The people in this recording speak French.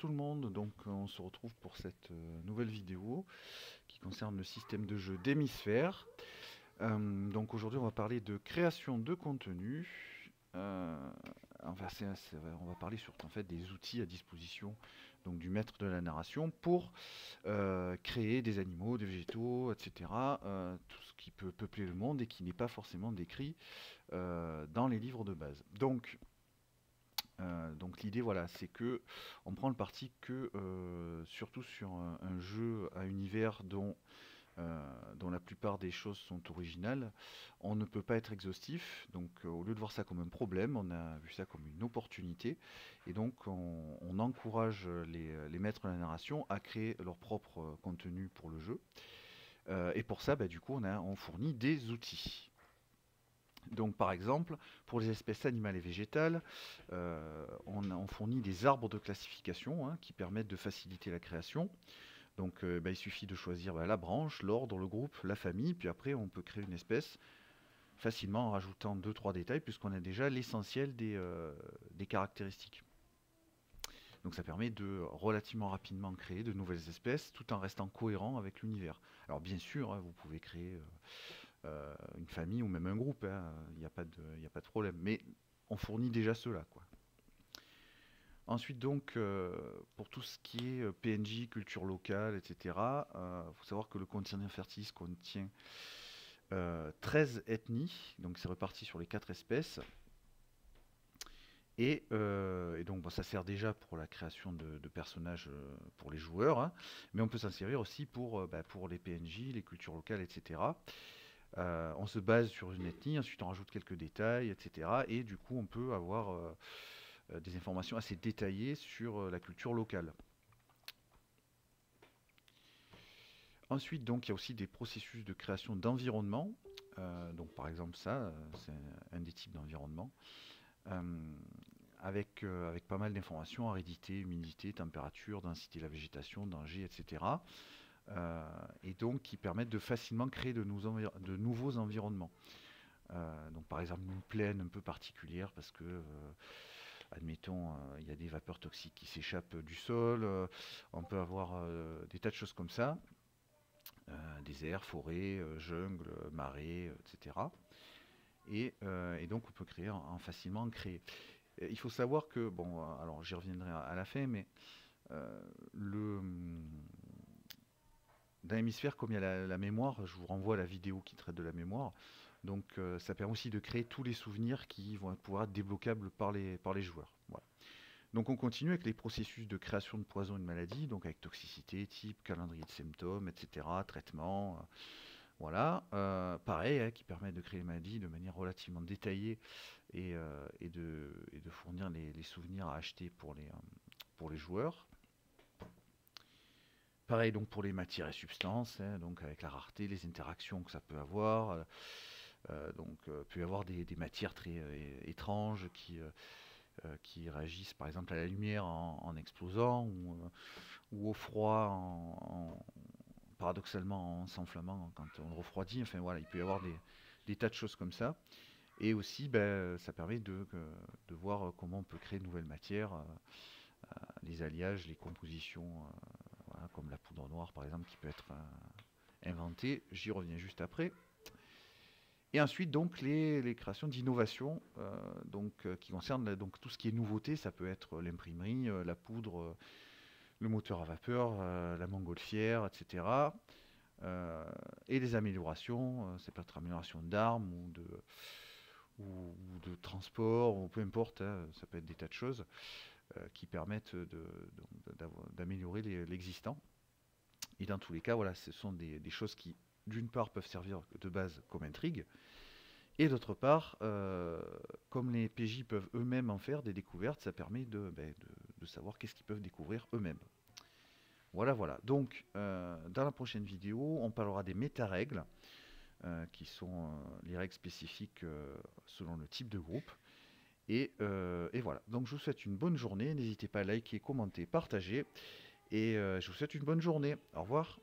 tout le monde, donc on se retrouve pour cette nouvelle vidéo qui concerne le système de jeu d'Hémisphère. Donc aujourd'hui on va parler de création de contenu. On va parler surtout en fait des outils à disposition donc du maître de la narration pour créer des animaux, des végétaux, etc. Tout ce qui peut peupler le monde et qui n'est pas forcément décrit dans les livres de base. Donc l'idée voilà, c'est que on prend le parti que surtout sur un jeu à univers dont la plupart des choses sont originales, on ne peut pas être exhaustif. Donc au lieu de voir ça comme un problème, on a vu ça comme une opportunité. Et donc on encourage les maîtres de la narration à créer leur propre contenu pour le jeu. Et pour ça, bah, du coup, on fournit des outils. Donc par exemple, pour les espèces animales et végétales, on fournit des arbres de classification hein, qui permettent de faciliter la création. Donc bah, il suffit de choisir la branche, l'ordre, le groupe, la famille, puis après on peut créer une espèce facilement en rajoutant deux trois détails puisqu'on a déjà l'essentiel des caractéristiques. Donc ça permet de relativement rapidement créer de nouvelles espèces tout en restant cohérent avec l'univers. Alors bien sûr, hein, vous pouvez créer une famille ou même un groupe, hein, il n'y a pas de problème. Mais on fournit déjà cela, quoi. Ensuite donc, pour tout ce qui est PNJ, culture locale, etc., il faut savoir que le continent Fertis contient 13 ethnies, donc c'est reparti sur les 4 espèces. Et donc bon, ça sert déjà pour la création de personnages pour les joueurs, hein, mais on peut s'en servir aussi pour les PNJ, les cultures locales, etc. On se base sur une ethnie, ensuite on rajoute quelques détails, etc. Et du coup, on peut avoir des informations assez détaillées sur la culture locale. Ensuite, donc, il y a aussi des processus de création d'environnement. Donc, par exemple, ça, c'est un des types d'environnement. Euh, avec pas mal d'informations, aridité, humidité, température, densité de la végétation, danger, etc. Et donc qui permettent de facilement créer de nouveaux environnements. Donc par exemple une plaine un peu particulière parce que, admettons, il y a des vapeurs toxiques qui s'échappent du sol, on peut avoir des tas de choses comme ça, déserts, forêts, jungle, marais, etc. Et donc on peut créer facilement en créer. Il faut savoir que, bon, alors j'y reviendrai à la fin, mais euh, le, dans l'hémisphère, comme il y a la mémoire, je vous renvoie à la vidéo qui traite de la mémoire. Donc ça permet aussi de créer tous les souvenirs qui vont pouvoir être débloquables par les joueurs. Voilà. Donc on continue avec les processus de création de poison et de maladie, donc avec toxicité, type, calendrier de symptômes, etc., traitement. Pareil, hein, qui permet de créer les maladies de manière relativement détaillée et de fournir les souvenirs à acheter pour les joueurs. Pareil donc pour les matières et substances, hein, donc avec la rareté, les interactions que ça peut avoir. Peut y avoir des matières très étranges qui réagissent par exemple à la lumière en explosant ou au froid paradoxalement en s'enflammant quand on le refroidit. Enfin voilà, il peut y avoir des tas de choses comme ça. Et aussi, ben, ça permet de voir comment on peut créer de nouvelles matières, les alliages, les compositions, voilà, comme la poudre noire par exemple, qui peut être inventée. J'y reviens juste après. Et ensuite, donc, les créations d'innovation qui concernent donc, tout ce qui est nouveauté. Ça peut être l'imprimerie, la poudre, le moteur à vapeur, la montgolfière, etc. Et les améliorations, ça peut être amélioration d'armes ou de transport, ou peu importe, hein, ça peut être des tas de choses qui permettent d'améliorer l'existant. Et dans tous les cas, voilà, ce sont des choses qui, d'une part, peuvent servir de base comme intrigue, et d'autre part, comme les PJ peuvent eux-mêmes en faire des découvertes, ça permet de savoir qu'est-ce qu'ils peuvent découvrir eux-mêmes. Voilà, voilà. Donc, dans la prochaine vidéo, on parlera des méta-règles, qui sont les règles spécifiques selon le type de groupe. Et voilà. Donc, je vous souhaite une bonne journée. N'hésitez pas à liker, commenter, partager. Et je vous souhaite une bonne journée. Au revoir.